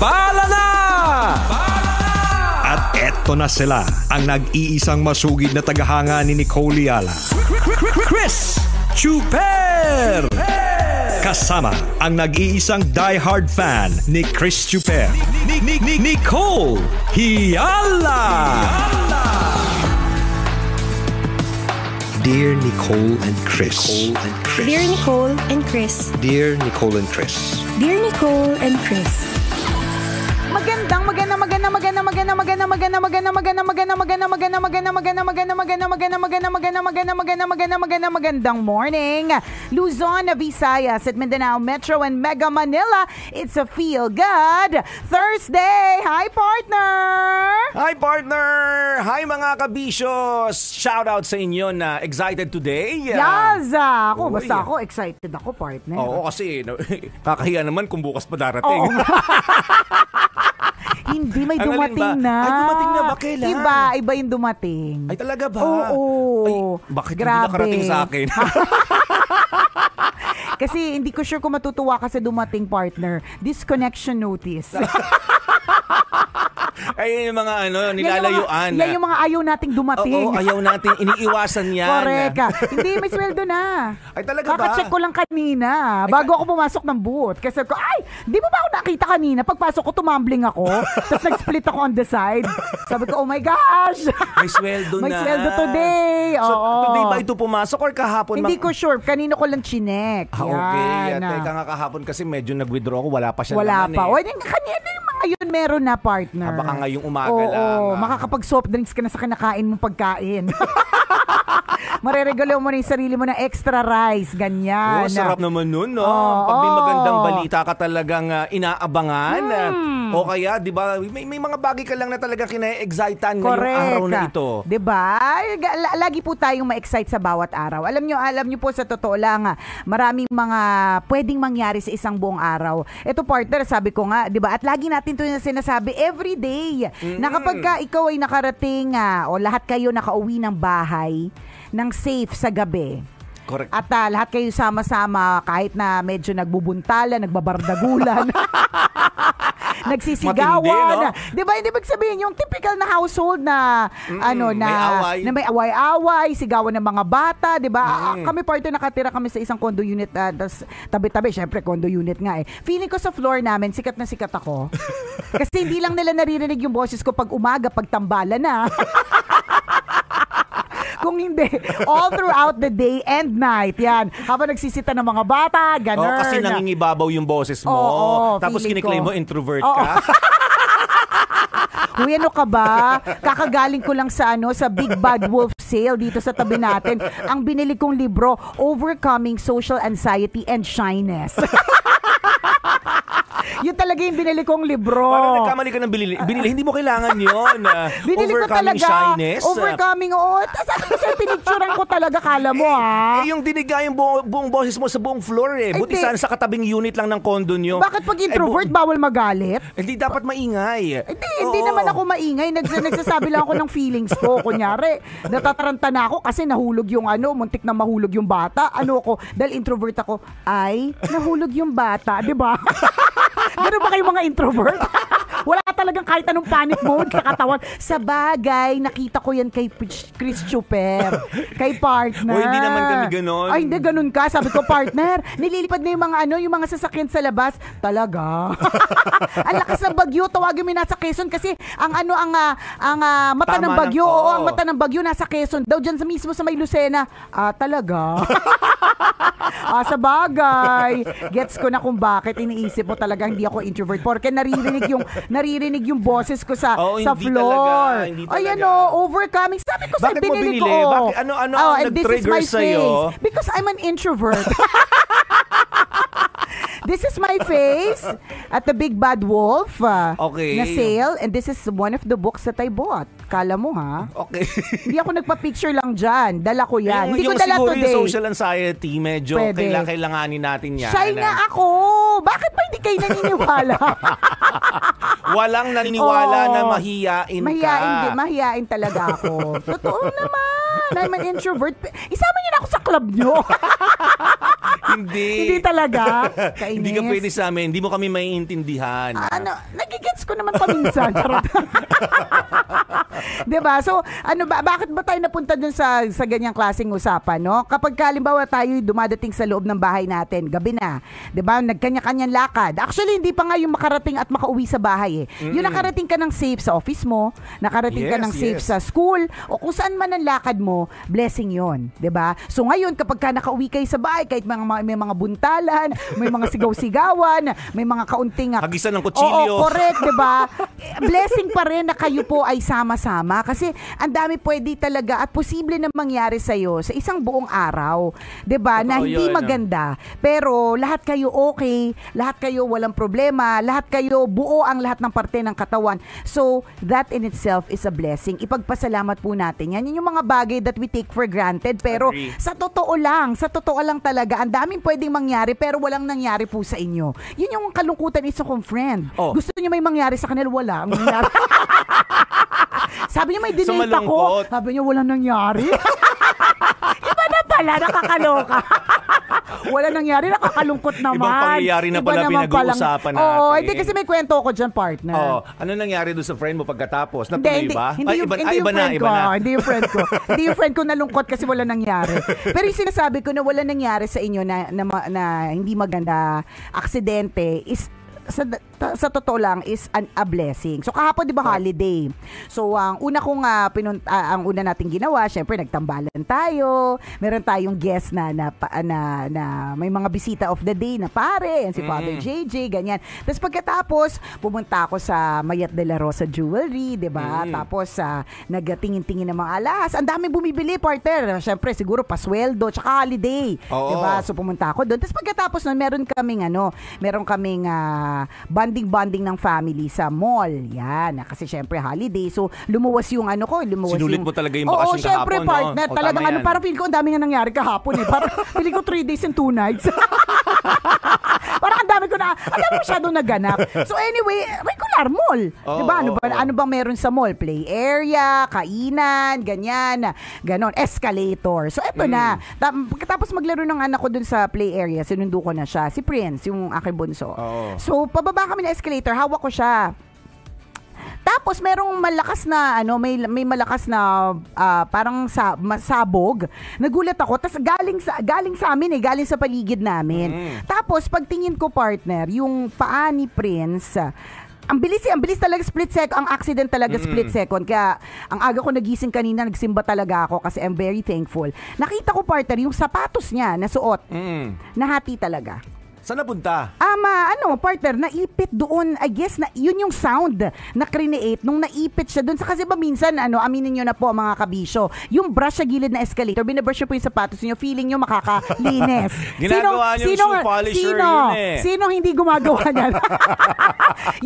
Bala na! At eto na sila, ang nag-iisang masugid na tagahanga ni Nicole Yala. Chris Chuper! Kasama ang nag-iisang die-hard fan ni Chris Chuper, Nicole Yala! Dear Nicole and Chris. Dear Nicole and Chris. Dear Nicole and Chris. Dear Nicole and Chris. Magandang morning, Luzon, Visayas at Mindanao Metro and Mega Manila. It's a Feel Good Thursday. Hi, partner! Hi, partner! Hi, mga kabisyos! Shout out sa inyo na excited today. Yaza! Basta ako, excited ako, partner. Oo, kasi kakahiya naman kung bukas pa darating. Hindi, may dumating na. Ay, dumating na ba? Kailan? Iba yung dumating. Ay, talaga ba? Oo. Ay, bakit hindi nakarating sa akin? Kasi hindi ko sure kung matutuwa ka sa dumating, partner. Disconnection notice. Ay, yung mga nilalayuan. Yan yung mga ayaw nating dumating. Oo, ayaw nating iniiwasan yan. Correct. Hindi, may sweldo na. Ay, talaga ba? Kaka-check ko lang kanina bago ako pumasok ng booth. Kasi ko, di mo ba ako nakita kanina? Pagpasok ko, tumambling ako. Tapos nag-split ako on the side. Sabi ko, oh my gosh. May sweldo na. May sweldo today. So, oo. today ba ito pumasok or kahapon? Hindi ko sure. Kanino ko lang chinek. Okay. Teka nga, kahapon kasi medyo nag-withdraw ako. Wala pa siya Wala naman pa. eh. Kanina yung mga yun meron na, partner. Baka ngayong umaga lang. Oo, makakapag soft drinks ka na sa kinakain mong pagkain. Mareregalo mo na yung sarili mo na extra rice, ganyan. Sarap naman nun, no? Oh, pag may magandang balita ka talagang inaabangan. O kaya, di ba, may mga bagay ka lang na talagang kina-excitan ngayong araw na ito. Di ba? Lagi po tayong ma-excite sa bawat araw. Alam nyo po sa totoo lang, maraming mga pwedeng mangyari sa isang buong araw. Ito, partner, sabi ko nga, di ba? At lagi natin ito na sinasabi every day na kapag ka ikaw ay nakarating o lahat kayo nakauwi ng bahay ng safe sa gabi. Correct. At lahat kayo sama-sama kahit na medyo nagbubuntalan, nagbabardagulan, nagsisigawan. Matindi, no? 'Di ba? Hindi sabihin yung typical na household na may away-away, sigawan ng mga bata, 'di ba? Kami partner nakatira kami sa isang condo unit, tas tabi-tabi, syempre condo unit nga eh. Feeling ko sa floor namin sikat na sikat ako. Kasi hindi lang nila naririnig yung boses ko pag umaga, pag tambalan na. Kung hindi, all throughout the day and night. Yan. Habang nagsisita ng mga bata, ganun. Kasi nangingibabaw yung boses mo. Tapos kiniklaim mo, introvert ka. Uy, ano ka ba? Kakagaling ko lang sa Big Bad Wolf sale dito sa tabi natin. Ang binili kong libro, Overcoming Social Anxiety and Shyness. Yun talaga yung binili kong libro. Parang nagkamali ka ng binili. Hindi mo kailangan yun. Binili ko Overcoming talaga. Shyness. Overcoming, Sabi ko sa'yo, pinicturean ko talaga, kala mo, yung diniga yung buong boses mo sa buong floor eh. Buti sana sa katabing unit lang ng condo nyo. Bakit pag introvert, bawal magalit? Hindi dapat maingay. Hindi naman ako maingay. Nagsasabi lang ako ng feelings ko. Kunyari, natataranta na ako kasi nahulog yung muntik na mahulog yung bata. Dahil introvert ako, nahulog yung bata, di ba? Gano'n ba kayo mga introvert? Wala talagang kahit anong panic mode sa katawan. Sa bagay, nakita ko yan kay Chris Chuper. Kay partner. Hindi naman kami gano'n. Ay, hindi, gano'n ka. Sabi ko, partner, nililipad na yung mga sasakyan sa labas. Talaga. Ang lakas ng bagyo. Tawagin mo nasa Quezon kasi ang mata ng bagyo. Ang mata ng bagyo nasa Quezon. Daw dyan mismo sa may Lucena. Talaga. Sa bagay. Gets ko na kung bakit iniisip mo talaga hindi ako introvert. Porque naririnig yung boses ko sa floor. Hindi overcoming. Sabi ko sa binili ko. Bakit? Ano nag-trigger sa'yo? Because I'm an introvert. This is my face at the Big Bad Wolf na sale. And this is one of the books that I bought. Kala mo, ha? Okay. Hindi ako nagpa-picture lang dyan. Dala ko yan. Hindi ko dala siguro today. Yung social anxiety, medyo kailanganin natin yan. Shy nga ako. Bakit ba hindi kayo naniniwala? Walang naniniwala na mahiyain ka. Mahiyain talaga ako. Totoo naman. I'm an introvert. Isama niyo na ako sa club nyo. Hindi talaga. Kainis. Hindi ka pwede sa amin. Hindi mo kami maiintindihan. Nagigets ko naman paminsan. Charot. Diba? So, bakit ba tayo napunta dun sa ganyang klaseng usapan, no? Kapag halimbawa tayo dumadating sa loob ng bahay natin, gabi na, diba? Nagkanya-kanyang lakad. Actually, hindi pa nga yung makarating at makauwi sa bahay Yung nakarating ka ng safe sa office mo, nakarating ka ng safe sa school, o kung saan man ang lakad mo, blessing yon, diba? So ngayon, kapag ka nakauwi kayo sa bahay, kahit may mga buntalan, may mga sigaw-sigawan, may mga kaunting hagisan ng kutsilyo. Oo, correct, diba? Blessing pa rin na kayo po ay sama-sama kasi ang dami pwede talaga at posible na mangyari sa'yo sa isang buong araw, diba? Na hindi maganda. Pero lahat kayo okay, lahat kayo walang problema, lahat kayo buo ang lahat ng parte ng katawan. So, that in itself is a blessing. Ipagpasalamat po natin yan. Yun yung mga bagay that we take for granted. Pero sa totoo lang talaga, ang daming pwedeng mangyari pero walang nangyari po sa inyo. Yun yung kalungkutan isa kong friend. Gusto niya may mangyari sa kanila, wala. Ang nangyari. Sabi niya may dinate ako. Sabi niya walang nangyari. Iba na pala, nakakaloka. Wala nangyari, nakakalungkot naman. Ibang pangyayari na pala pinag-uusapan natin. Oo, hindi kasi may kwento ko dyan, partner. Ano nangyari doon sa friend mo pagkatapos? Natuloy ba? Hindi yung friend ko. Hindi yung friend ko nalungkot kasi wala nangyari. Pero yung sinasabi ko na wala nangyari sa inyo na hindi maganda, aksidente, is sa totoo lang is a blessing. So kahapon 'di ba holiday. So ang una nating ginawa, syempre nagtambalan tayo. Meron tayong guest na may mga bisita of the day na pare, si Father JJ, ganyan. Tapos pagkatapos pumunta ako sa Mayat de la Rosa Jewelry, 'di ba? Tapos nagtingin-tingin ng mga alas. Ang daming bumibili, partner. Syempre siguro pasweldo tsaka holiday, 'di ba? So pumunta ako doon. Tapos pagkatapos noon meron kaming bonding ng family sa mall. Yan. Kasi syempre holiday. So, lumuwas yung Sinulit mo talaga yung bakasyon kahapon, syempre, partner. no? Talagang parang feeling ko ang dami nga nangyari kahapon Parang feeling ko 3 days and 2 nights. Parang ang dami masyadong naganap. So anyway, regular mall. Diba? Ano bang meron sa mall? Play area, kainan, ganyan. Ganon. Escalator. So eto na. Tapos maglaro ng anak ko dun sa play area, sinundo ko na siya. Si Prince, yung aking bunso. So pababa kami ng escalator, hawak ko siya. Tapos merong malakas na may malakas na parang sabog. Nagulat ako. Tapos galing sa amin galing sa paligid namin. Tapos pagtingin ko, partner, yung paa ni Prince, ang bilis talaga, split second. Ang accident talaga split second. Kaya ang aga ko nagising kanina, nagsimba talaga ako kasi I'm very thankful. Nakita ko, partner, yung sapatos niya na suot. Nahati talaga. Saan napunta? Partner, naipit doon. I guess na yun yung sound na create nung naipit siya doon. Kasi ba minsan, aminin nyo na po mga kabisyo, yung brush sa gilid na escalator, binabrush nyo po yung sapatos nyo, feeling nyo makakalinis. Ginagawa nyo yung shoe polisher yun Sino hindi gumagawa niyan?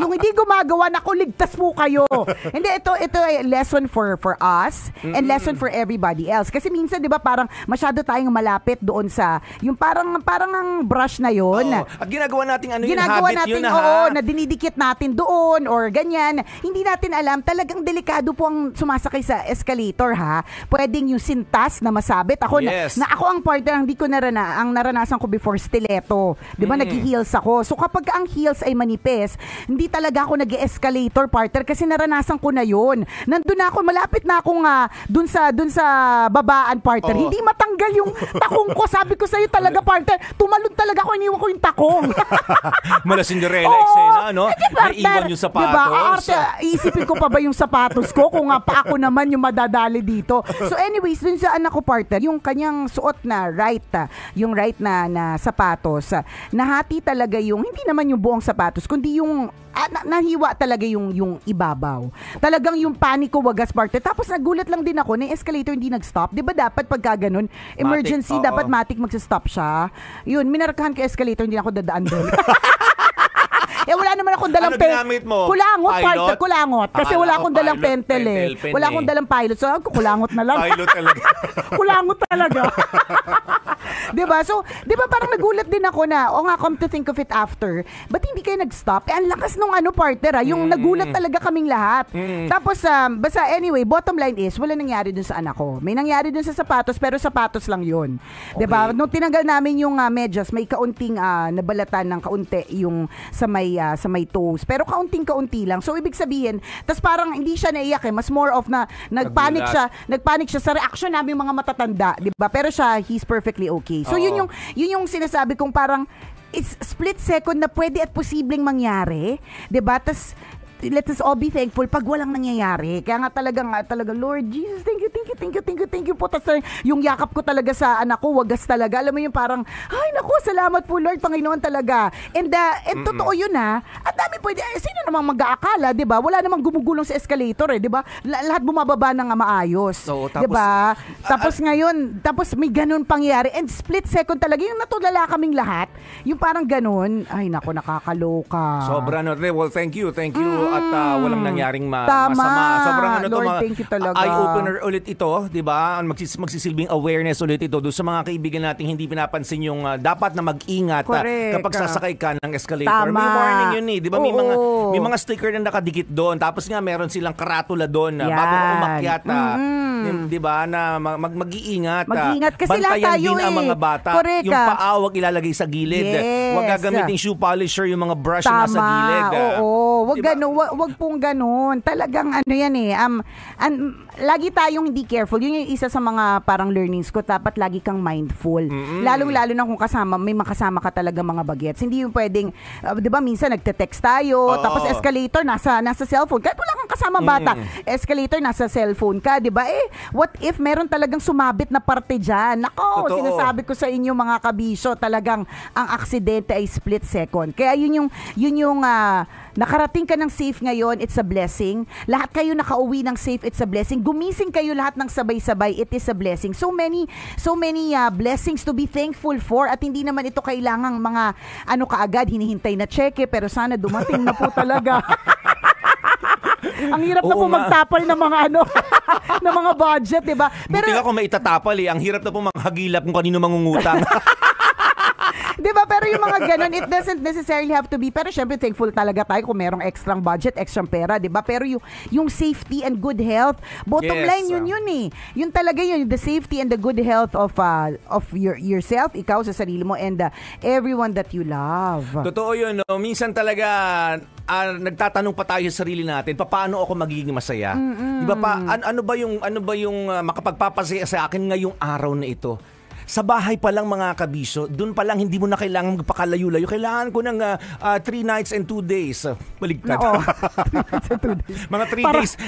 Yung hindi gumagawa, naku, ligtas po kayo. Hindi, ito ay lesson for us and lesson for everybody else. Kasi minsan, di ba, parang masyado tayong malapit doon sa, yung parang ang brush na yun. At ginagawa natin ginagawa habit natin, yun na na dinidikit natin doon or ganyan. Hindi natin alam, talagang delikado po ang sumasakay sa escalator, ha. Pwedeng yung sintas na masabit. Ako ako ang partner, hindi ko ang naranasan ko before stiletto. 'Di ba, nag-heels ako. So kapag ang heels ay manipis, hindi talaga ako nag-escalator, partner, kasi naranasan ko na 'yon. Nandun na ako, malapit na akong dun sa babaan, partner. Hindi matanggal yung takong ko. Sabi ko sa iyo talaga, partner, tumalon talaga ako, iniwan ko yung takong. Mala Cinderella eksena, no? Naiwan yung sapatos. Diba? Iisipin ko pa ba yung sapatos ko kung pa ako naman yung madadali dito. So anyways, dun sa anak ko, partner, yung kanyang suot na yung right na sapatos, nahati talaga yung, hindi naman yung buong sapatos, kundi yung nahiwa talaga yung ibabaw. Talagang yung paniko wagas, partner. Tapos nagulat lang din ako na yung escalator hindi nag-stop. Di ba dapat pagka ganun, emergency, dapat matik magsa-stop siya. Yun, minarkahan ko escalator, hindi na ako dadaan doon. Wala naman akong dalang Ano ginamit mo? Kulangot, Pilot? partner, kulangot. Kasi Akala wala ko akong dalang pilot, pentel eh. pentel, pen Wala eh. akong dalang pilot. So, kulangot na lang. Pilot talaga. Kulangot talaga. Diba? So, diba parang nagulat din ako na, o nga, come to think of it after, ba't hindi kayo nag-stop? Ang lakas nung partner yung nagulat talaga kaming lahat. Tapos, basta anyway, bottom line is, wala nangyari dun sa anak ko. May nangyari dun sa sapatos, pero sapatos lang yun. Okay. Diba? Nung tinanggal namin yung medyas, may kaunting nabalatan ng kaunti yung sa may toes. Pero kaunting-kaunti lang. So, ibig sabihin, tas parang hindi siya naiyak mas more of na nagpanic siya sa reaction namin mga matatanda, 'di ba? Pero siya, he's perfectly okay. So, yun yung sinasabi kong parang it's split second na pwede at posibleng mangyari, 'di ba? Tas let us all be thankful pag walang nangyayari. Kaya nga talaga, Lord Jesus, thank you po. Tapos yung yakap ko talaga sa anak ko, wagas talaga. Alam mo yung parang, ay naku, salamat po Lord, Panginoon talaga. And totoo yun At dami pwede, sino namang mag-aakala, di ba? Wala namang gumugulong sa escalator di ba? Lahat bumababa ng maayos. So, di ba? Tapos ngayon, may ganun pangyayari. And split second talaga, yung natulala kaming lahat, yung parang ganun, ay naku, nakakaloka. Sobra well, thank you. At walang nangyaring Tama. masama. Sobrang Lord, thank you talaga. Eye-opener ulit ito, di ba? Magsisilbing awareness ulit ito doon sa mga kaibigan nating hindi pinapansin yung dapat na mag-ingat kapag sasakay ka ng escalator. Tama. May warning yun di ba? Oo. May mga sticker na nakadikit doon. Tapos nga meron silang karatula doon bago ka umakyat. Di ba? Na mag-iingat. Mag-iingat kasi lahat tayo din ang mga bata. Correct. Yung paa wag ilalagay sa gilid. Yes. Wag gagamitin shoe polisher yung mga brush na nasa gilid. Oo. Wag Diba? wag pong ganun. Talagang yan lagi tayong hindi careful. Yun yung isa sa mga parang learnings ko. Dapat lagi kang mindful. Lalong-lalo na kung may makasama ka talaga mga bagets. Hindi yung pwedeng, di ba, minsan nagte-text tayo, tapos escalator, nasa cellphone. Kahit wala kang kasama bata, escalator, nasa cellphone ka, di ba? What if meron talagang sumabit na parte dyan? Nako, sinasabi ko sa inyo mga kabisyo, talagang ang aksidente ay split second. Kaya yun yung nakarating ka ng safe ngayon, it's a blessing. Lahat kayo nakauwi ng safe, it's a blessing. Gumising kayo lahat ng sabay-sabay, it is a blessing. So many blessings to be thankful for at hindi naman ito kailangang mga kaagad hinihintay na cheque pero sana dumating na po talaga. Ang hirap na po magtapal ng mga ng mga budget, 'di ba? Pero buti nga kung maitatapal ang hirap na po maghagilap kung kanino mangungutang. Diba? Pero yung mga ganun, it doesn't necessarily have to be. Pero syempre, thankful talaga tayo kung merong extrang budget, extrang pera, diba? Pero yung safety and good health, bottom line yun Yun talaga yun, the safety and the good health of yourself, ikaw sa sarili mo, and everyone that you love. Totoo yun, no? Minsan talaga, nagtatanong pa tayo sa sarili natin, paano ako magiging masaya? Diba pa, ano ba yung makapagpapasaya sa akin ngayong araw na ito? Sa bahay pa lang mga kabisyo, doon pa lang hindi mo na kailangan magpakalayo-layo. Kailangan ko ng 3 nights and 2 days. Baligtad. Oo. 3 nights and 2 days. Mga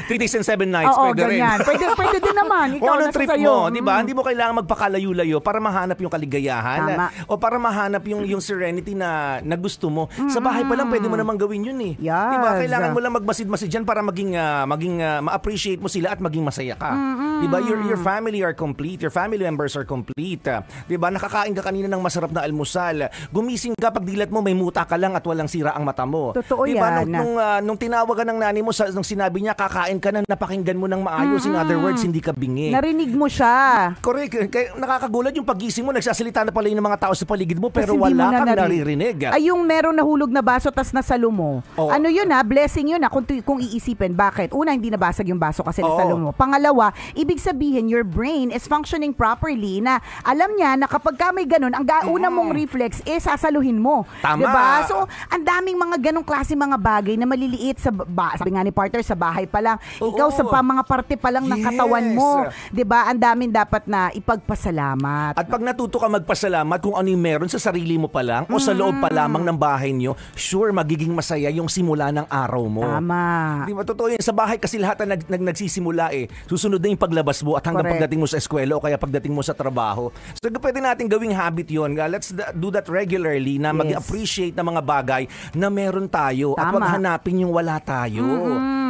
3 days and 7 nights. Oo, pwede ganyan. rin. Pwede din naman. Ikaw kung anong nasa trip sayo. mo, di ba? Hindi mo kailangan magpakalayo-layo para mahanap yung kaligayahan. Tama. O para mahanap yung serenity na gusto mo. Sa bahay pa lang pwede mo namang gawin yun Yes. Di ba? Kailangan mo lang magmasid-masid dyan para maging ma-appreciate mo sila at maging masaya ka. Di ba? Your family are complete. Your family members are complete. Di ba? Nakakain ka kanina ng masarap na almusal. Gumising ka, pag dilat mo, may muta ka lang at walang sira ang mata mo. Totoo diba? yan. Nung tinawagan ng nanay mo, nung sinabi niya, kakain ka na, napakinggan mo ng maayos. In other words, hindi ka bingi. Narinig mo siya. Correct. Kaya nakakagulat yung pagising mo, nagsasalita na pala yung mga tao sa paligid mo, pero wala kang naririnig. Ay, yung meron nahulog na baso tas nasalo mo. Oo. Ano yun blessing yun kung iisipin. Bakit? Una, hindi nabasag yung baso kasi nasalo mo. Pangalawa, ibig sabihin, your brain is functioning properly na alam niya na kapag ka may ganun, ang una mong reflex sasaluhin mo. Tama. Diba? So, ang daming mga ganong klase mga bagay na maliliit sabi nga ni partner, sa bahay pa lang. Ikaw sa mga parte pa lang ng katawan mo. Diba? Ang daming dapat na ipagpasalamat. At pag natuto ka magpasalamat kung ano yung meron sa sarili mo pa lang o sa loob pa lamang ng bahay nyo, sure, magiging masaya yung simula ng araw mo. Tama. Di ba? Totoo yun. Sa bahay kasi lahat na nagsisimula Susunod na yung paglabas mo at hanggang pagdating mo sa eskwela o kaya pagdating mo sa trabaho. So, pwede natin gawing habit yun. Let's do that regularly na mag-appreciate ng mga bagay na meron tayo. Tama. At wag hanapin yung wala tayo.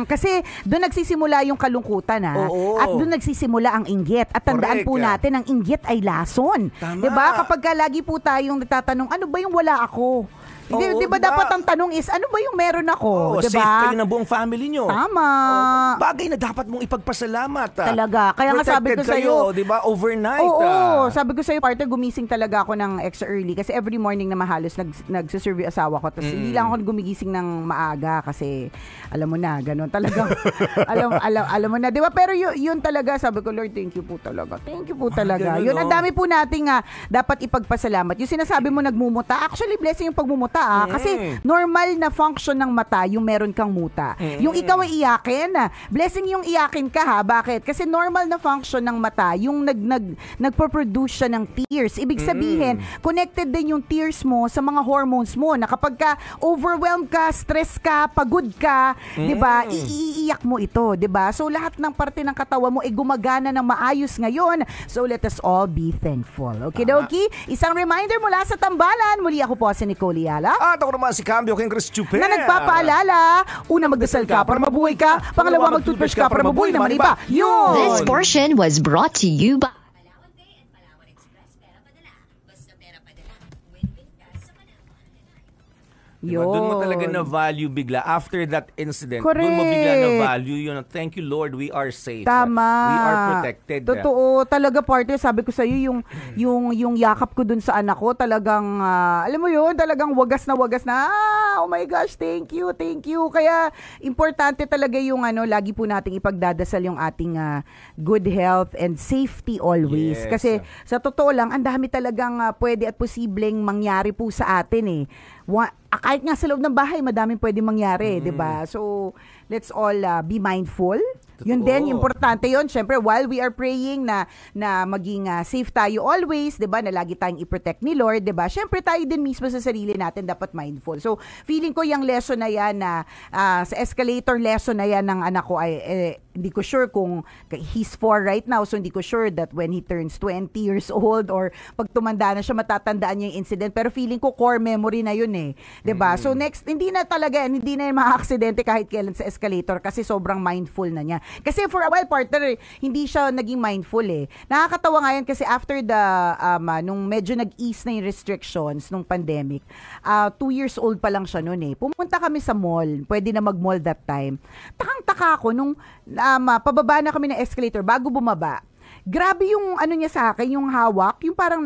Kasi doon nagsisimula yung kalungkutan Oo. at doon nagsisimula ang inggit. At tandaan po natin, ang inggit ay lason. Tama. 'Di ba? Kapag lagi po tayong nagtatanong, ano ba yung wala ako? Di ba dapat ang tanong is, ano ba yung meron ako? Diba? Safe kayo ng buong family nyo. Tama. Bagay na dapat mong ipagpasalamat. Talaga. Kaya nga sabi ko Protected sa'yo. kayo, di ba? Overnight. Oo. Sabi ko sa'yo, partner, gumising talaga ako ng extra early kasi every morning na mahalos nagsiserve yung asawa ko. Tapos hindi lang ako gumigising ng maaga kasi alam mo na, ganun talaga. alam mo na, di ba? Pero yun talaga, sabi ko, Lord, thank you po talaga. Thank you po talaga. Ganun, Yun, ang dami po nating dapat ipagpasalamat. Yung sinasabi mo nagmumuta, actually, blessing yung pagmumuta kasi normal na function ng mata yung meron kang muta. Yung ikaw ay iyakin, blessing yung iyakin ka ha. Bakit? Kasi normal na function ng mata yung nagpo-produce siya ng tears. Ibig sabihin, connected din yung tears mo sa mga hormones mo na kapag ka overwhelmed ka, stress ka, pagod ka, 'di ba? Iiyak mo ito, 'di ba? So lahat ng parte ng katawan mo ay gumagana ng maayos ngayon. So let us all be thankful. Okay, dokie? Isang reminder mula sa Tambalan. Muli ako po si Nicole Yala. At ako naman si Cambio King Chris Chuper. Na nagpapaalala, una magdasal ka para mabuhay ka, pangalawa mag-toothbrush ka para mabuhay naman iba. Yun! This portion was brought to you by Palawan Pay and Palawan Express. Pera padala. Basta pera padala. Win-win ka sa Palawan. Diba? Doon mo talaga na value bigla. After that incident, Correct. doon mo bigla na value yun. Thank you, Lord, we are safe. Tama. We are protected. Totoo. Talaga, partner, sabi ko sa'yo, yung yakap ko dun sa anak ko, talagang, alam mo yun, talagang wagas na, oh my gosh, thank you. Kaya, importante talaga yung, lagi po nating ipagdadasal yung ating good health and safety always. Yes. Kasi, sa totoo lang, ang dami talagang pwede at posibleng mangyari po sa atin kahit nga sa loob ng bahay, madaming pwede mangyari, 'di ba? So, let's all be mindful. Yun din, importante yun. Siyempre, while we are praying na maging safe tayo always, 'di ba? Na lagi tayong i-protect ni Lord, 'di ba? Siyempre, tayo din mismo sa sarili natin dapat mindful. So, feeling ko yung lesson na yan na sa escalator lesson na yan ng anak ko ay hindi ko sure kung he's 4 right now, so hindi ko sure that when he turns 20 years old or pag tumanda na siya, matatandaan niya yung incident. Pero feeling ko core memory na yun 'di ba? So next, hindi na yung mga aksidente kahit kailan sa escalator kasi sobrang mindful na niya. Kasi for a while, partner, hindi siya naging mindful Nakakatawa nga yan kasi after nung medyo nag-ease na yung restrictions nung pandemic, 2 years old pa lang siya noon Pumunta kami sa mall, pwede na mag-mall that time. Takang-taka ako nung pababa na kami ng escalator bago bumaba. Grabe yung niya sa akin, yung hawak, yung parang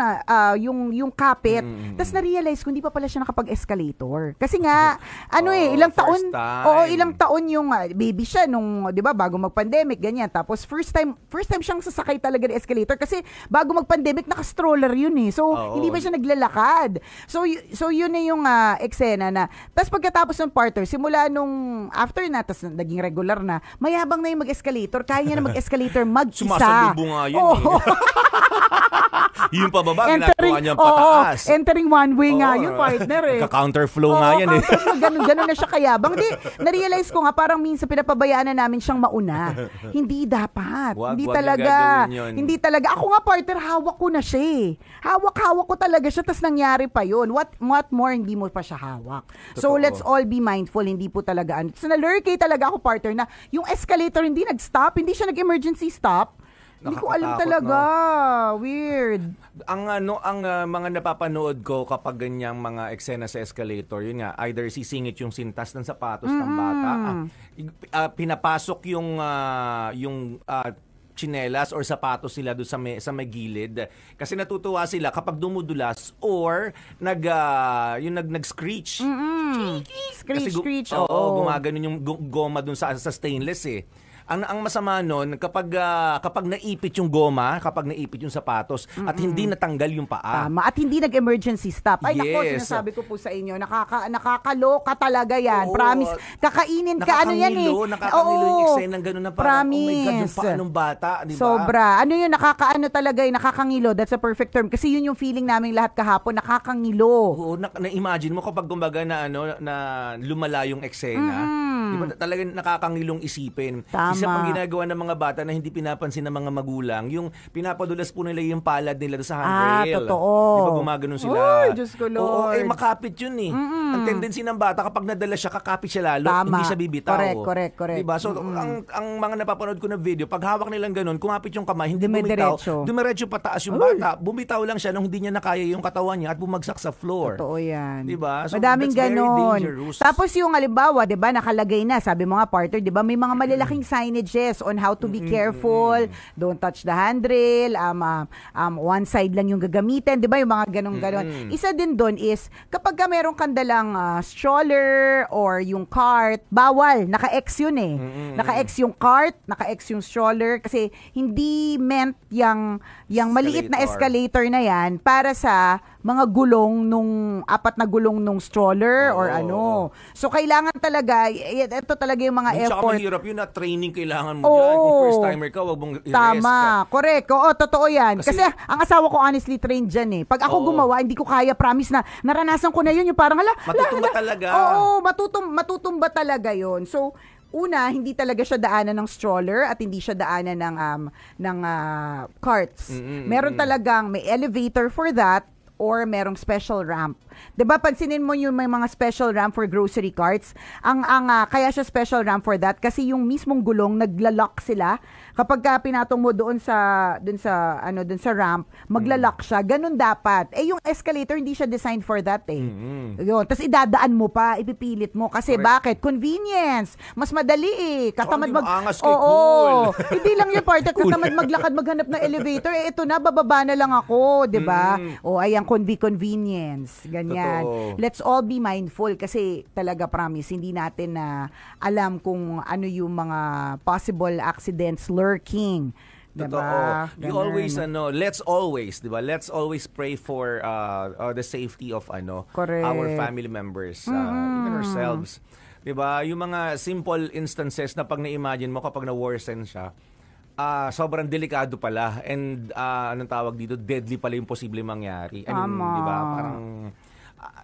yung kapit. Tapos na-realize ko hindi pa pala siya nakapag-escalator. Kasi nga, ilang taon, ilang taon yung baby siya nung, 'di ba, bago mag-pandemic, ganyan. Tapos first time siyang sasakay talaga ng escalator kasi bago mag-pandemic naka-stroller yun So, hindi pa siya naglalakad. So yun na yung eksena na. Tapos pagkatapos ng partner, simula nung after na, tapos naging regular na, mayabang na yung mag-escalator. Kaya niya na mag-escalator mag-isa. Sumasalubo nga yun yung pababa, ginagawa niyang pataas. Entering one way nga yung partner Ka-counterflow nga yan Ganun na siya kayabang. Na-realize ko nga, parang minsan pinapabayaan na namin siyang mauna. Hindi dapat. Hindi talaga. Ako nga, partner, hawak ko na siya Hawak ko talaga siya, tas nangyari pa yun. What more, hindi mo pa siya hawak. So, let's all be mindful. Hindi po talaga. So, na-lurkay talaga ako, partner, na yung escalator hindi nag-stop. Hindi siya nag-emergency stop. Hindi ko alam talaga. Weird. Ang mga napapanood ko kapag ganyang mga eksena sa escalator, yun nga, either sisingit yung sintas ng sapatos ng bata, pinapasok yung tsinelas or sapatos nila doon sa may gilid. Kasi natutuwa sila kapag dumudulas or nag-screech. Screech. Gumaganon yung goma doon sa stainless Ang masama nun, kapag naipit yung goma, kapag naipit yung sapatos, at hindi natanggal yung paa. Tama. At hindi nag-emergency stop. Ay, yes. Nako, sinasabi ko po sa inyo, nakakaloka talaga yan. Promise. Kakainin ka, Nakakangilo yung eksena ng gano'n na parang, promise. Oh my God, yung paa ng bata, di ba? Sobra. Nakakangilo. That's a perfect term. Kasi yun yung feeling namin lahat kahapon, nakakangilo. Oo, na-imagine mo kapag kumbaga na lumala yung eksena, Di ba talagang nakakangilong isipin. Tama. Isa pang ginagawa ng mga bata na hindi pinapansin ng mga magulang, yung pinapadulas po nila yung palad nila sa handrail. Totoo. Di ba gumaganon sila? Uy, Diyos ko, Lord. Oo, makapit yun eh. Ang tendency ng bata, kapag nadala siya, kakapit siya lalo, Tama. hindi siya bibitaw. Correct. Diba? So, ang mga napapanood ko na video, pag hawak nilang ganun, kumapit yung kamay, hindi Dumidiretso. bumitaw. Dumiretso pataas yung bata. Bumitaw lang siya nung hindi niya nakaya yung katawan niya at bumagsak sa floor. Totoo yan. Diba? So, Madaming that's very ganon. dangerous. Tapos yung halimbawa, di ba, nakalagay na, sabi mo nga, partner, di ba, may mga malalaking signages on how to be careful, don't touch the handrail, one side lang yung gagamitin, di ba, yung mga ganon. Isa din doon is, kapag ka meron kang dalang stroller or yung cart, bawal, naka-X yun eh. Naka-X yung cart, naka-X yung stroller, kasi hindi meant yung maliit na escalator na yan para sa mga gulong apat na gulong nung stroller or ano. So, kailangan talaga, ito talaga yung mga Tsaka effort. mahirap yun na training kailangan mo dyan. Kung first timer ka, wag mong i-rest. Tama, correct. Oo, totoo yan. Kasi ang asawa ko honestly trained dyan eh. Pag ako gumawa, hindi ko kaya, promise na, naranasan ko na yun, yung parang Matutumba talaga. Oo, matutumba talaga yun. So, una, hindi talaga siya daanan ng stroller at hindi siya daanan ng carts. Meron talagang may elevator for that or merong special ramp. 'Di ba pansinin mo yung may mga special ramp for grocery carts, kaya siya special ramp for that kasi yung mismong gulong nagla-lock sila kapag pinatong mo doon sa ramp, magla-lock siya. Ganun dapat. Yung escalator hindi siya designed for that eh. Yun, tapos idadaan mo pa, ipipilit mo kasi bakit? Convenience. Mas madali eh. Katamad Hindi lang yung part katamad maglakad maghanap ng elevator. Ito na bababa na lang ako, 'di ba? Ayan convenience. Ganyan. Totoo. Let's all be mindful kasi talaga promise, hindi natin na alam kung ano yung mga possible accidents lurking. Totoo. Diba? You always let's always pray for the safety of Correct. our family members, even ourselves. 'Di ba? Yung mga simple instances na pag na-imagine mo kapag na-worsen siya, sobrang delikado pala and anong tawag dito, deadly pala yung posible mangyari. I mean, 'di ba? Parang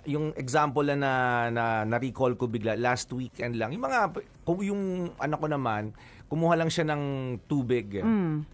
yung example na recall ko bigla last weekend lang. Yung anak ko naman, kumuha lang siya ng tubig.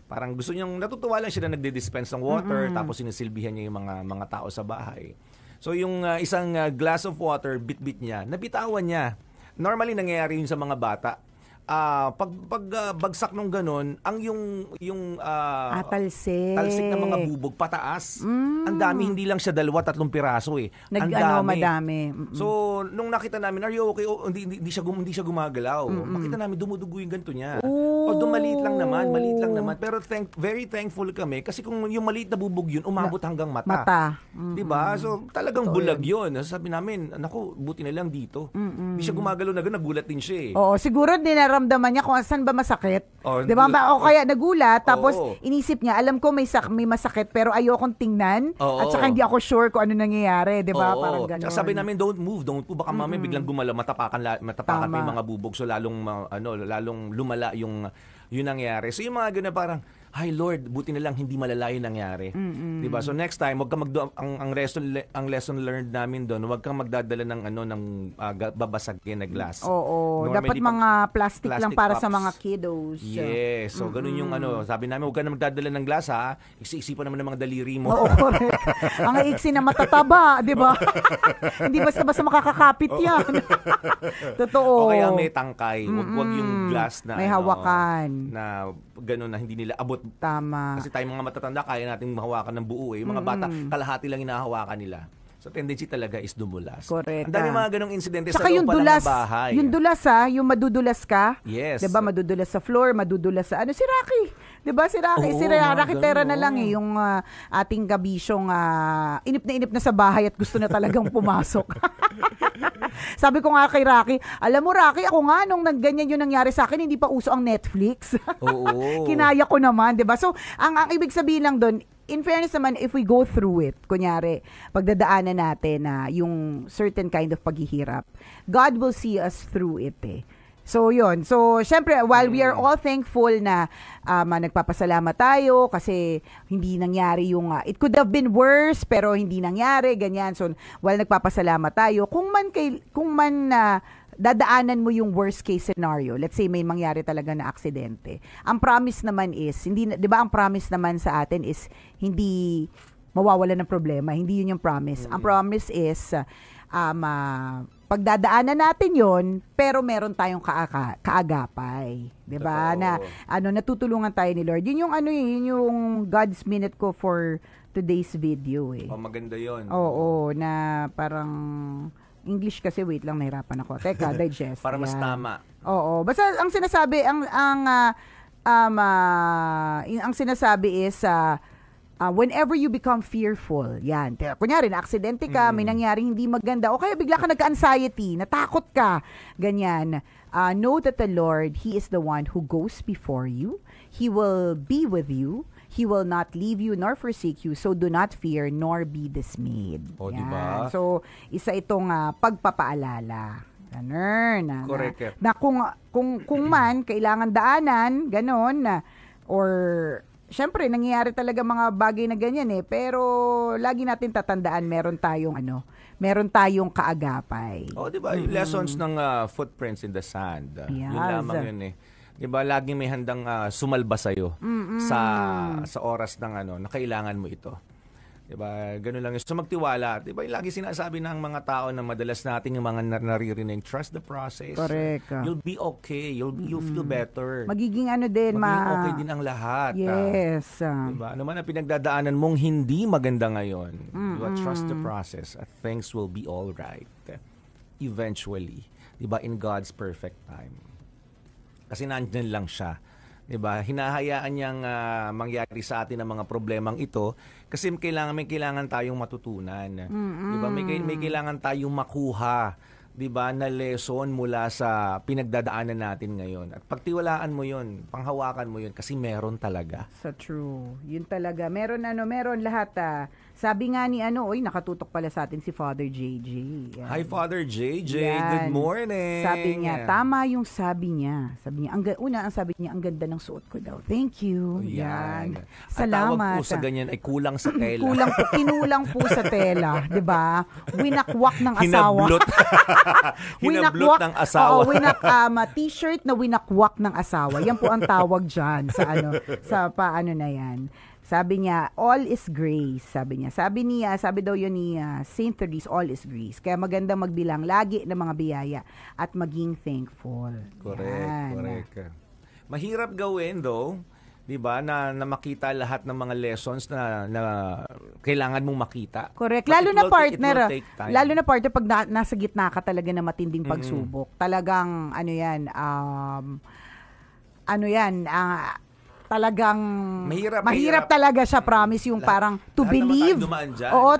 Parang gusto niyang natutuwa lang siya na nagdi-dispense ng water tapos sinisilbihan niya yung mga tao sa bahay. So yung isang glass of water bit-bit niya, nabitawan niya. Normally nangyayari yun sa mga bata. Pag bagsak nung ganun, ang yung talsik ng mga bubog pataas. Ang dami, hindi lang siya 2-3 piraso eh. Ang dami. Madami. So, nung nakita namin, are you okay? Hindi siya gumagalaw. Makita namin dumudugo yung ganito niya. Although maliit lang naman. Pero very thankful kami kasi kung yung maliit na bubog yun, umabot hanggang mata. Diba? So, talagang bulag yun. Sabi namin, naku, buti na lang dito. Hindi siya gumagalaw na gano'n, nagulat din siya eh. Oo, siguro dinaramdaman niya kung saan ba masakit. Diba? O kaya nagulat, tapos inisip niya, alam ko may masakit, pero ayokong tingnan. At saka hindi ako sure kung ano nangyayari. Diba? Parang gano'n. Sabi namin, don't move. Baka mamaya biglang gumalaw, matapakan pa yung mga bubog. So, lalong lumala yung nangyari. So, yung mga gano'n parang, ay Lord, buti na lang hindi malala yung nangyari. Diba? So next time, wag kang ang lesson learned namin doon, wag kang magdadala ng babasagin na glass. Oo, dapat mga plastic lang para sa mga kiddos. Yes. So ganun yung sabi namin, wag ka na magdadala ng glass ha. Iksi-isipan naman ng mga daliri mo. Oo, correct. Ang iksi na matataba, 'di ba? Hindi basta makakakapit 'yan. Totoo. O kaya may tangkay, wag yung glass na may hawakan. Na ganun na hindi nila abot. Tama. Kasi tayong mga matatanda, kaya nating mahawakan ng buo eh. Yung mga bata, kalahati lang hinahawakan nila. So, tendency talaga is dumulas. Correct. Ang dami mga ganong insidente sa saka loob pa ng bahay. Yung dulas yung madudulas ka. Yes. Diba, madudulas sa floor, madudulas sa si Rocky. Diba, si Rocky? Oo, si Rocky Terra na lang yung ating gabisyong inip na sa bahay at gusto na talagang pumasok. Sabi ko nga kay Rocky, alam mo Rocky, ako nga nung nagganyan yung nangyari sa akin, hindi pa uso ang Netflix. Oo. Kinaya ko naman, 'di ba? So, ang ibig sabihin lang doon, in fairness naman, if we go through it, kunyari, pagdadaanan natin na yung certain kind of paghihirap, God will see us through it eh. So, yun. So, syempre, while we are all thankful na nagpapasalamat tayo kasi hindi nangyari yung, it could have been worse, pero hindi nangyari, ganyan. So, while nagpapasalamat tayo, kung man dadaanan mo yung worst case scenario. Let's say may mangyari talaga na aksidente. Ang promise naman is, hindi, 'di ba ang promise naman sa atin is hindi mawawala ng problema. Hindi yun yung promise. Ang promise is pagdadaanan natin yon, pero meron tayong kaagapay. 'Di ba? Na natutulungan tayo ni Lord. Yun yung yun yung God's minute ko for today's video eh. Maganda 'yon. Oo, na parang English kasi, wait lang, nahirapan ako. Teka, digest. Para mas tama. Oo. Basta ang sinasabi, ang sinasabi is, whenever you become fearful, yan. Kunyari, na-aksidente ka, may nangyaring hindi maganda, o kaya bigla ka nagka-anxiety, natakot ka, ganyan. Know that the Lord, He is the one who goes before you. He will be with you. He will not leave you nor forsake you. So do not fear nor be dismayed. O, diba? So, isa itong pagpapaalala. Ganun. Correct. Na kung man, kailangan daanan, ganon, or syempre, nangyayari talaga mga bagay na ganyan eh. Pero, lagi natin tatandaan, meron tayong kaagapay. Diba? Yung lessons ng footprints in the sand. Yes. Yun lamang yun eh. Diba, laging may handang sumalba sa'yo sa oras ng na kailangan mo ito. Diba, gano'n lang yun. So magtiwala. Diba, lagi sinasabi ng mga tao na madalas natin yung mga naririnig, trust the process. Correct. You'll be okay. You'll feel better. Magiging Magiging okay din ang lahat. Yes. Diba, ano man ang pinagdadaanan mong hindi maganda ngayon. Diba, trust the process. Things will be all right. Eventually. Diba, in God's perfect time. Kasi nandyan lang siya. 'Di ba? Hinahayaan niyang mangyari sa atin ang mga problemang ito kasi may kailangan tayong matutunan. 'Di ba? May kailangan tayong makuha, 'di ba, na lesson mula sa pinagdadaanan natin ngayon. At pagtiwalaan mo 'yon, panghawakan mo 'yon kasi meron talaga. So true. Yun talaga. Meron lahat. Sabi nga ni nakatutok pala sa atin si Father JJ. Yan. Hi Father JJ, Yan. good morning. Sabi niya, tama yung sabi niya. Sabi niya, ang sabi niya, ang ganda ng suot ko daw. Thank you. Yan. Salamat. Ang tawag po Salamat. sa ganyan ay kulang sa tela. Kinulang po sa tela, 'di ba? Winakwak ng asawa. Hinablot ng asawa. Oo, t-shirt na winakwak ng asawa. Yan po ang tawag diyan sa paano na 'yan. Sabi niya, all is grace, sabi niya. Sabi daw yun ni Saint Therese, all is grace. Kaya maganda magbilang lagi ng mga biyaya at maging thankful. Correct. Mahirap gawin though, 'di ba, na makita lahat ng mga lessons na kailangan mong makita. Correct. But Lalo it na partner, pag nasa gitna ka talaga na matinding pagsubok. Talagang talagang mahirap talaga siya, promise, yung parang to believe.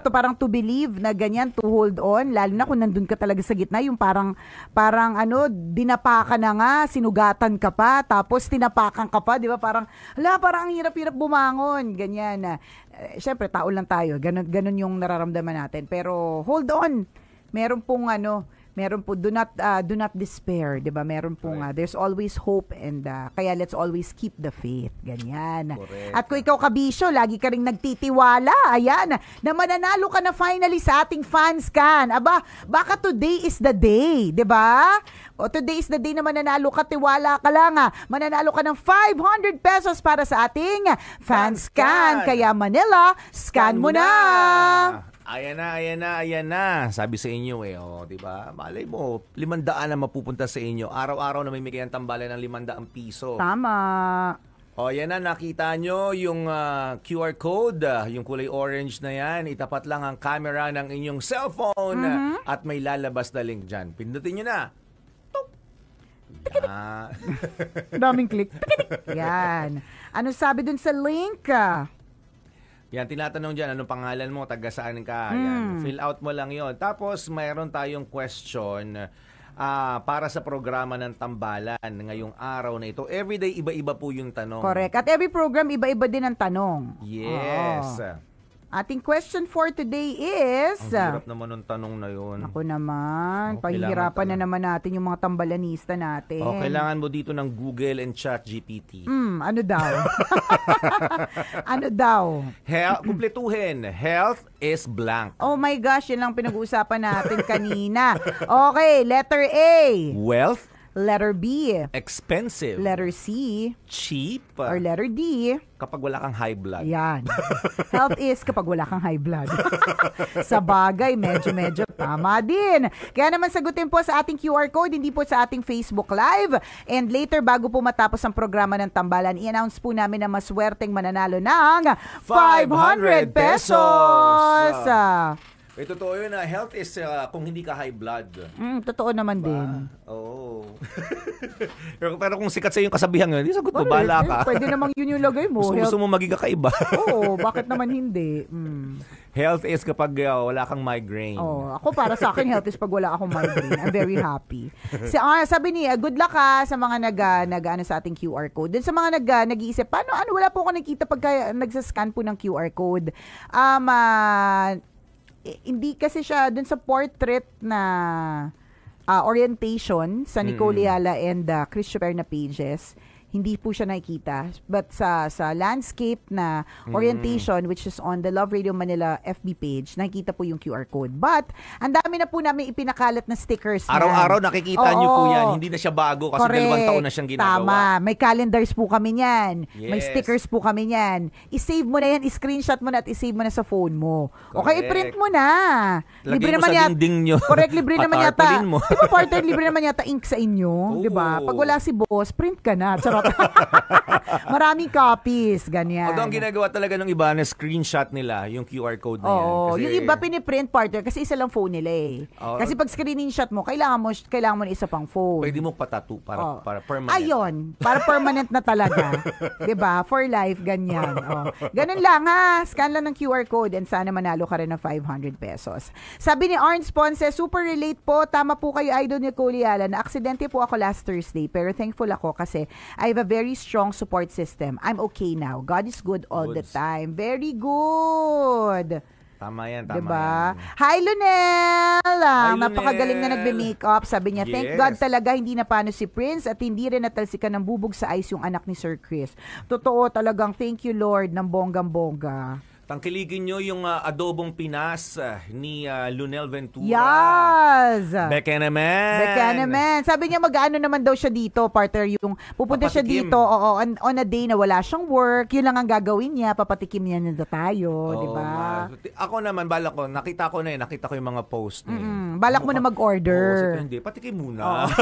Parang to believe na ganyan, to hold on, lalo na kung nandun ka talaga sa gitna, yung parang dinapa ka na nga, sinugatan ka pa, tapos tinapakan ka pa, di ba? Parang ang hirap-hirap bumangon, ganyan. Syempre, tao lang tayo, ganun yung nararamdaman natin. Pero hold on, meron po do not despair, 'di ba? Meron po there's always hope, and kaya let's always keep the faith. Ganyan. Correct. At kung ikaw, kabisyo, lagi ka ring nagtitiwala, ayan, na mananalo ka na finally sa ating fans can. Aba, baka today is the day, 'di ba? O today is the day na mananalo ka, tiwala ka lang. Mananalo ka ng 500 pesos para sa ating fans can. Kaya Manila, scan mo na. Ayan na. Sabi sa inyo di ba? Malay mo, 500 na mapupunta sa inyo. Araw-araw na may ang tambalan ng 500 piso. Tama. Yan na, nakita nyo yung QR code, yung kulay orange na yan. Itapat lang ang camera ng inyong cellphone at may lalabas na link dyan. Pindutin nyo na. Daming click. Yan. Ano sabi dun sa link? Yan, tinatanong dyan, anong pangalan mo, taga saan ka? Yan, fill out mo lang yon. Tapos, mayroon tayong question para sa programa ng Tambalan ngayong araw na ito. Everyday, iba-iba po yung tanong. Correct. At every program, iba-iba din ang tanong. Yes. Ating question for today is... Ang hirap naman ng tanong na yun. Ako naman, pahihirapan na naman natin yung mga tambalanista natin. Kailangan mo dito ng Google and ChatGPT. Ano daw? Ano daw? Kumpletuhin. Health is blank. Oh my gosh, yun lang pinag-uusapan natin kanina. Okay, letter A. Wealth. Letter B. Expensive. Letter C. Cheap. Or letter D. Kapag wala kang high blood. Yan. Health is kapag wala kang high blood. Sa bagay, medyo tama din. Kaya naman sagutin po sa ating QR code, hindi po sa ating Facebook Live. And later, bago po matapos ang programa ng Tambalan, i-announce po namin na maswerteng mananalo ng 500 pesos. Totoo yun na health is kung hindi ka high blood. Totoo naman din. Oo. pero kung sikat sa yung kasabihan ngayon, sagot mo, bala ka. Pwede namang yun yung lagay mo. Gusto mo maging kakaiba. Oo, bakit naman hindi? Health is kapag wala kang migraine. Ako para sa akin, health is pag wala akong migraine. I'm very happy. Sabi niya, good luck sa mga nag sa ating QR code. Dun sa mga nag-iisip, wala po ako nakita pagka nagsascan po ng QR code. Hindi kasi siya dun sa portrait na orientation sa Nicole Yala and Chris Chuper na pages, hindi po siya nakikita. But sa landscape na orientation, which is on the Love Radio Manila FB page, nakikita po yung QR code. But, ang dami na po namin ipinakalat na stickers. Araw-araw nakikita nyo po yan. Hindi na siya bago kasi correct. 2 taon na siyang ginagawa. Tama. May calendars po kami niyan. Yes. May stickers po kami niyan. I-save mo na yan, i-screenshot mo na at i-save mo na sa phone mo. Correct. Okay, i-print mo na. Lagay mo sa dingding nyo. Correct, libre naman yata. Patarpulin mo. Di ba, partner, libre naman yata ink sa inyo? Di ba? Pag wala si boss, print ka na. Charot. Maraming copies, ganyan. Although ang ginagawa talaga ng iba na screenshot nila yung QR code na yan. Kasi, yung iba piniprint partner kasi isa lang phone nila eh. Kasi pag screenshot mo, kailangan mo na isa pang phone. Pwede mo pa-tattoo para permanent. Ayun, para permanent na talaga. 'Di ba? For life, ganyan. Ganun lang ha. Scan lang ng QR code and sana manalo ka rin ng 500 pesos. Sabi ni Arns Ponce, super relate po. Tama po kayo, Idol Nicole Yala. Na-aksidente po ako last Thursday pero thankful ako kasi I have a very strong support system. I'm okay now. God is good all the time. Very good. Tama yan, diba? yan. Hi, Lunel! Lunel! Napakagaling na nagbe-makeup. Sabi niya, thank God talaga hindi na paano si Prince at hindi rin natalsikan ng bubog sa ice yung anak ni Sir Chris. Totoo talagang thank you, Lord, ng bonggang-bongga. Tangkiligin nyo yung Adobong Pinas ni Lunel Ventura. Yes! Beka naman. Sabi niya mag-ano naman daw siya dito, partner, yung pupunta siya dito on a day na wala siyang work, yun lang ang gagawin niya, papatikim niya na tayo, di ba? Ako naman, balak ko, nakita ko yung mga post niya. Balak mo na mag-order. Hindi, patikim muna.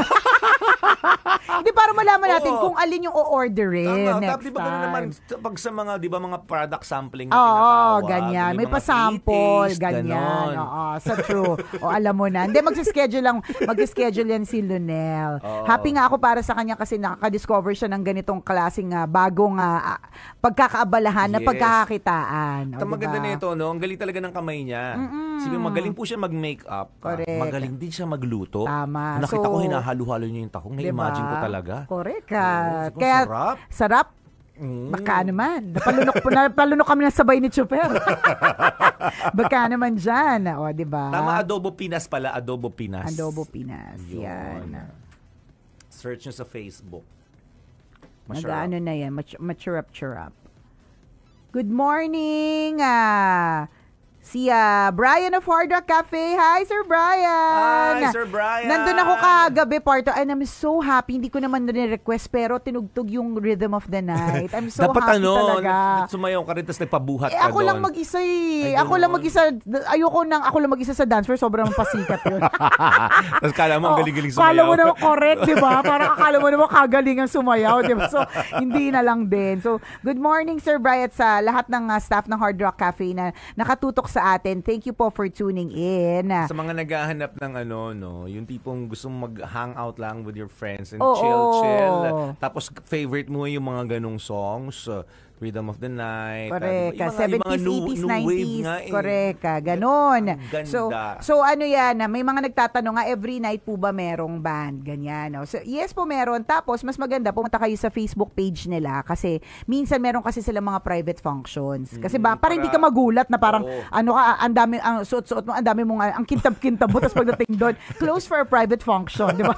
Hindi, para malaman natin kung alin yung o-orderin next diba, time. Naman, pag sa mga, di ba, mga product sampling na tinatawag. Ganyan. May mga pa-sample, taste, ganyan. Sa true. Alam mo na. Hindi, mag-schedule yan si Lunel. Happy nga ako para sa kanya kasi nakaka-discover siya ng ganitong klaseng bagong pagkakaabalahan na pagkakakitaan. Ang maganda nito, no? Ang galing talaga ng kamay niya. Sige, magaling po siya mag-makeup. Correct. Magaling din siya magluto. Tama. Nakita ko hinahalo-halo niya yung takong. Na-imagine ko talaga. Correct. Kaya, sarap. Baka naman. Napalunok kami ng sabay ni Chuper. Baka naman dyan. Diba? Tama, Adobo Pinas pala. Adobo Pinas. Yan. Search nyo sa Facebook. Nag-ano na yan. Machurap-churap. Good morning. Si Brian of Hard Rock Cafe. Hi, Sir Brian! Hi, Sir Brian! Nandun ako kagabi, partner. And I'm so happy. Hindi ko naman na-request, pero tinugtog yung Rhythm of the Night. I'm so happy talaga. Sumayaw ka rin, tapos nagpabuhat ka doon. Ako lang mag-isa Ako lang mag-isa. Ayoko nang ako lang mag-isa sa dance floor. Sobrang pasikat yun. Tapos kala mo, ang galing-galing sumayaw. Kala mo naman correct, di ba? Parang akala mo naman kagaling ang sumayaw, di ba? So, hindi na lang din. So, good morning, Sir Brian, sa lahat ng staff ng Hard Rock Cafe na nakatutok sa atin. Thank you po for tuning in. Sa mga naghahanap ng yung tipong gusto mag-hangout lang with your friends and chill. Tapos favorite mo yung mga ganong songs. Freedom of the Night. Correct. Yung mga 70s, new 80s, wave 90s. nga eh. Correct. Ganon. Ang ganda. So ano yan, may mga nagtatanong nga, every night po ba merong band? Ganyan. No? So, yes po meron. Tapos, mas maganda, pumunta kayo sa Facebook page nila kasi minsan meron kasi sila mga private functions. Kasi para hindi ka magulat na parang, ang dami, ang suot-suot mo, ang dami mong, ang kintab-kintab mo, tapos pagdating doon, close for a private function, di ba?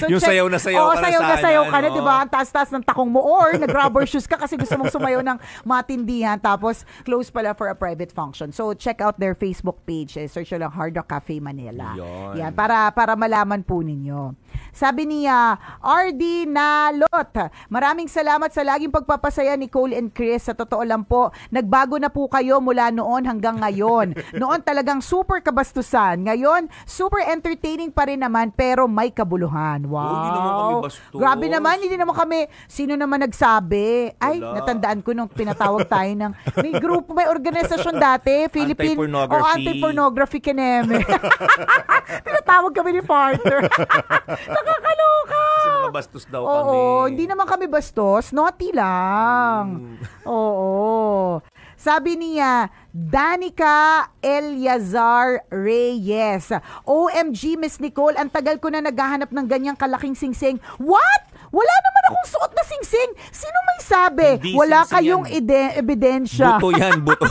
So, yung sayaw na sayaw ka na sayaw na sana, sayaw ka na, no? di ba? Ang taas-taas ng takong mo, or nag-rubber shoes ka kasi gusto mong sumayaw ng matindihan, tapos close pala for a private function. So, check out their Facebook page. Search lang Hard Rock Cafe Manila. Yan, para malaman po ninyo. Sabi niya, RD Nalot, maraming salamat sa laging pagpapasaya ni Cole and Chris. Sa totoo lang po, nagbago na po kayo mula noon hanggang ngayon. Noon talagang super kabastusan. Ngayon, super entertaining pa rin naman pero may kabuluhan. Wow. Hindi naman kami bastos. Grabe naman, hindi naman kami. Sino naman nagsabi? Ay, Wala. natandaan ko nung pinatawag tayo ng may grupo, may organisasyon dati, Philippine Anti-Pornography Kineme. Pinatawag kami ni partner. Nakakaloka. Kasi mga bastos daw kami. Oo, hindi naman kami bastos. Naughty lang. Oo. Sabi niya, Danica Eliazar Reyes. OMG, Miss Nicole, ang tagal ko na naghahanap ng ganyang kalaking singsing. What? Wala naman akong suot na singsing. Sino may sabi? Hindi Wala singsing kayong ebidensya. Buto yan, buto.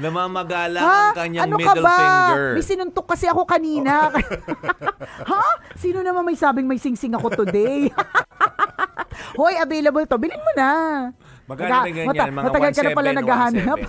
Namamagala ang kanyang ano ka middle ba? finger. May sinuntok kasi ako kanina. Ha? Sino naman may sabing may singsing ako today? Hoy, available to. Bilhin mo na. Magkano na ganyan? Mga matagal ka na pala 1.7, naghahanap.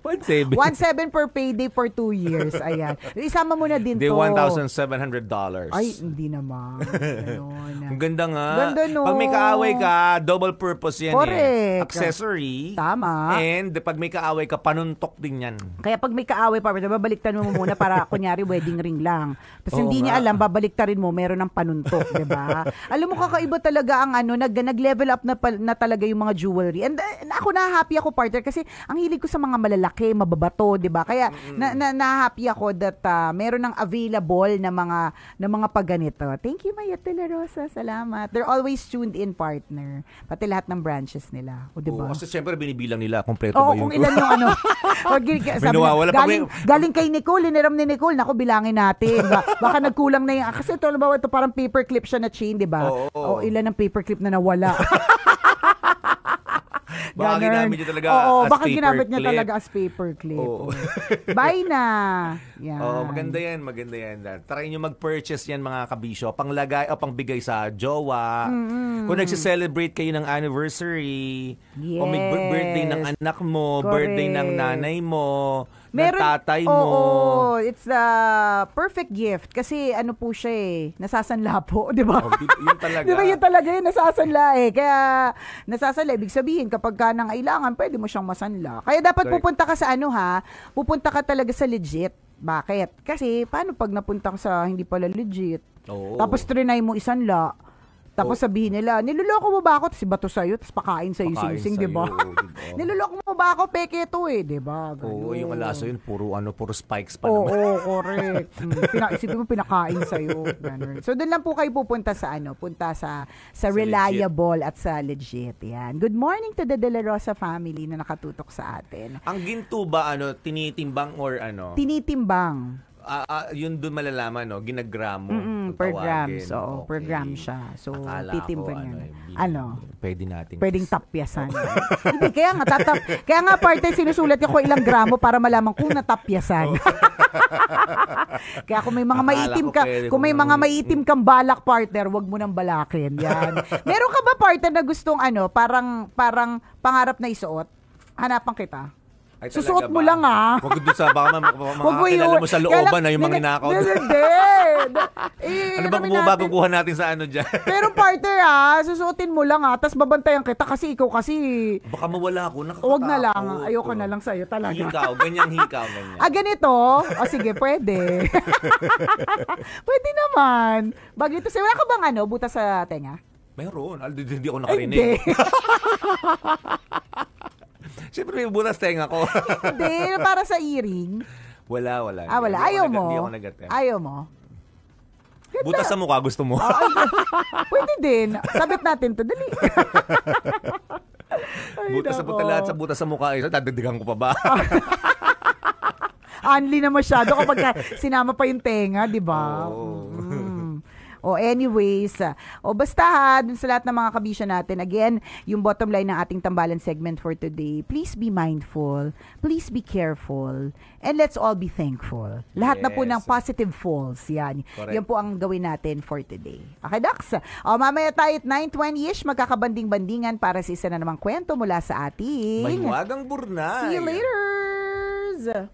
1.7. 1.7 per payday for 2 years. Ayan. Isama mo na din Di to. $1,700. Ay, hindi naman. Ganon. Ang ganda nga. Ganda, no? Pag may kaaway ka, double purpose yan. Correct. Accessory. Tama. And pag may kaaway ka, panuntok din yan. Kaya pag may kaaway pa, babaliktan mo muna para kunyari wedding ring lang. Tapos Oo hindi nga. niya alam, babaliktarin mo, meron ng panuntok, 'di ba? Alam mo, kakaiba talaga ang nag-level up na talaga yung mga jewelry. And ako na-happy ako, partner, kasi ang hilig ko sa mga malalaki, mababato, 'di ba? Kaya na-happy ako that meron ng available na mga pagganito. Thank you, Maya De La Rosa. Salamat. They're always tuned in, partner. Pati lahat ng branches nila. O, 'di ba? Kasi syempre binibilang nila kompleto Oo, ba yung kung ilan yung sabi nawawala na, pag galing kay Nicole, iniram ni Nicole, naku, bilangin natin. Baka nagkulang na yung, kasi ito, ito parang paperclip siya na chain, di ba? Oo. O, ilan ang paperclip na nawala. Baka Ganun. ginamit niya talaga Oo, as baka paper ginamit niya clip. talaga as paperclip. Oo. Bye na. Yan. Oo, maganda yan. Try nyo mag-purchase yan, mga kabisyo. Panglagay o pangbigay sa jowa. Kung nagsi-celebrate kayo ng anniversary, o may birthday ng anak mo, Correct. birthday ng nanay mo, ng tatay mo. Oo, it's the perfect gift. Kasi ano po siya nasasanla po, di ba? Oh, yun talaga. Di ba yun talaga nasasanla Kaya nasasanla, ibig sabihin, kapag ka nangailangan, pwede mo siyang masanla. Kaya dapat pupunta ka sa pupunta ka talaga sa legit. Bakit? Kasi paano pag napunta ka sa hindi pala legit? Oo. Tapos trinay mo isanla. Tapos sabihin nila, niloloko mo ba ako? Tapos bato sa'yo, tapos pakain sa'yo Pakain sing-sing, sa'yo, di ba? diba? Niloloko mo ba ako? Peke ito di ba? Oo, yung alaso yun, puro spikes pa Oo, naman. correct. Isipin mo, pinakain sa'yo. Ganun. So, doon lang po kayo pupunta sa punta sa reliable at sa legit. Yan. Good morning to the De La Rosa family na nakatutok sa atin. Ang ginto ba, tinitimbang or ano? Tinitimbang. Yun doon malalaman, ginagramo. Per tawagin. grams. Oo, Okay. per gram siya. So, Akala titimbang ko, yan. Pwede natin. Pwedeng tapyasan. Hindi, kaya nga parte sinusulat ko ilang gramo para malaman kung natapyasan. Kaya kung may mga Akala maitim ko ka, pwede kung may kung mga maitim kang balak, partner, wag mo nang balakin. Yan. Meron ka ba, partner, na gustong parang pangarap na isuot? Hanapan kita. Ay, Susuot talaga mo ba? lang Huwag doon sa baka Wag mo makakilala yun. mo sa looban na yung mga ninakaw. Hindi. Ano ba kung baguguhan natin sa dyan? Pero partner susuotin mo lang tapos babantayan kita kasi ikaw kasi Baka mawala ako, nakakatakot. wag na lang, ayoko na lang sa'yo talaga. Hikaw, ganyan. Ganito? O sige, pwede. Pwede naman. Bagito sa'yo. Wala ka bang butas sa tenga? Meron. Hindi ako Ay, nakarinig. hindi. Siyempre may butas tenga ko. Hindi, para sa earring. Wala. Wala. Ayaw mo? Hindi ako nag-attempt. Ayaw mo? Butas sa mukha, gusto mo? Pwede din. Sabit natin to. Dali. Ay, Butas sa nako. buta lahat sa butas sa mukha. Dadagdagan ko pa ba? Unli na masyado kapag sinama pa yung tenga, di ba? Oo. O anyways, basta ha, dun sa lahat ng mga kabisya natin, again, yung bottom line ng ating tambalan segment for today, please be mindful, please be careful, and let's all be thankful. Lahat na po Yes. ng positive falls, yan. Correct. Yan po ang gawin natin for today. Okay, Dax? Mamaya tayo at 9:20ish, magkakabanding-bandingan para sa isa na namang kwento mula sa ating... Mahiwagang burnay. See you later!